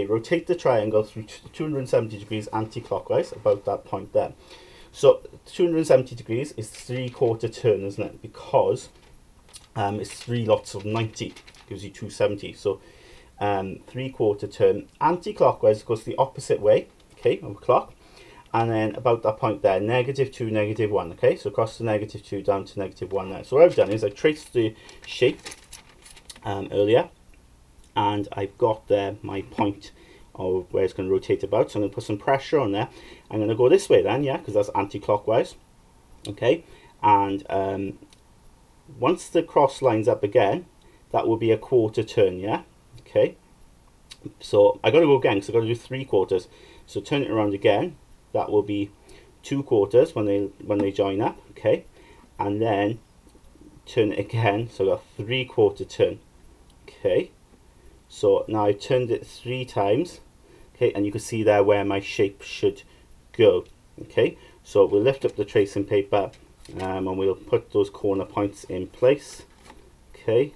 rotate the triangle through 270 degrees anti-clockwise, about that point there. So 270 degrees is 3/4 turn, isn't it? Because it's 3 lots of 90, gives you 270. So 3/4 turn anti-clockwise goes the opposite way, okay, of the clock. And then about that point there, -2, -1, okay? So across the -2 down to -1 there. So what I've done is I've traced the shape earlier, and I've got there my point of where it's going to rotate about. So I'm going to put some pressure on there. I'm going to go this way then, yeah, because that's anti-clockwise, okay? And once the cross lines up again, that will be a 1/4 turn, yeah, okay? So I got to go again, because I've got to do 3/4. So turn it around again. That will be 2/4 when they join up, okay? And then turn it again, so I've got 3/4 turn, okay? So now I turned it 3 times, okay, and you can see there where my shape should go, okay? So we'll lift up the tracing paper and we'll put those corner points in place, okay?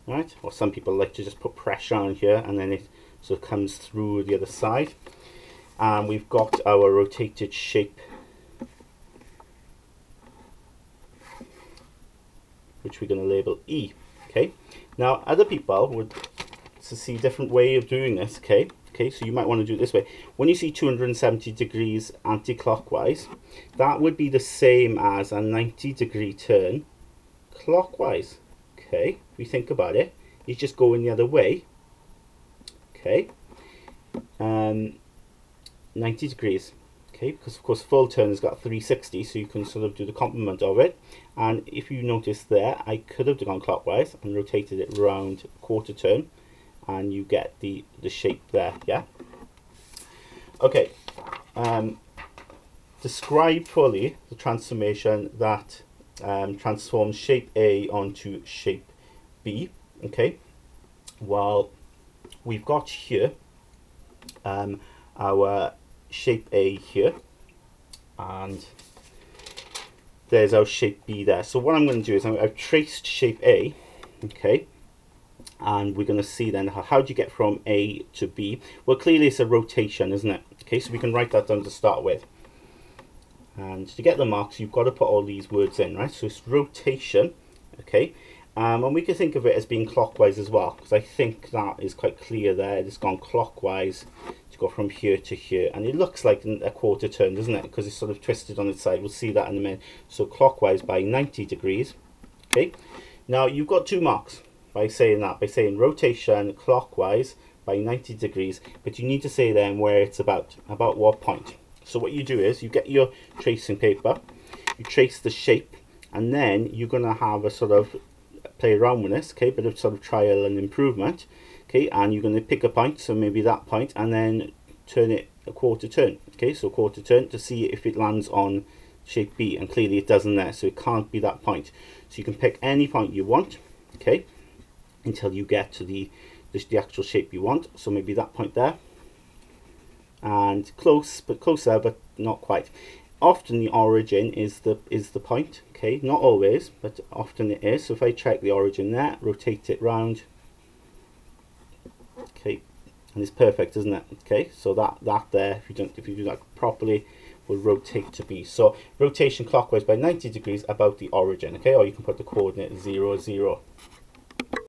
Right, or some people like to just put pressure on here and then it sort of comes through the other side. And we've got our rotated shape, which we're going to label E, okay? Now other people would see a different way of doing this, okay? So you might want to do it this way. When you see 270 degrees anti-clockwise, that would be the same as a 90-degree turn clockwise, okay? If you think about it, you just go in the other way, okay? 90 degrees, okay, because of course full turn has got 360, so you can sort of do the complement of it. And if you notice there, I could have gone clockwise and rotated it round 1/4 turn, and you get the shape there, yeah. Okay, describe fully the transformation that transforms shape A onto shape B, okay. Well, we've got here our shape A here, and there's our shape B there. So what I'm going to do is I've traced shape A, okay, and we're going to see then how do you get from A to B. Well, clearly it's a rotation, isn't it? Okay, so we can write that down to start with, and to get the marks you've got to put all these words in, right? So it's rotation, okay, and we can think of it as being clockwise as well, because I think that is quite clear there. It's gone clockwise to go from here to here, and it looks like a 1/4 turn, doesn't it? Because it's sort of twisted on its side. We'll see that in a minute. So clockwise by 90 degrees, okay. Now you've got 2 marks by saying that, by saying rotation clockwise by 90 degrees, but you need to say then where it's about what point. So what you do is you get your tracing paper, you trace the shape, and then you're going to have a sort of play around with this, okay, bit of sort of trial and improvement, okay, and you're going to pick a point, so maybe that point, and then turn it a 1/4 turn, okay, so 1/4 turn to see if it lands on shape B, and clearly it doesn't there, so it can't be that point. So you can pick any point you want, okay, until you get to the actual shape you want. So maybe that point there, and closer but not quite. Often the origin is the point, okay, not always, but often it is. So if I check the origin there, rotate it round, okay, and it's perfect, isn't it? Okay, so that there, if you do that properly, will rotate to B. So rotation clockwise by 90 degrees about the origin, okay, or you can put the coordinate 0, 0.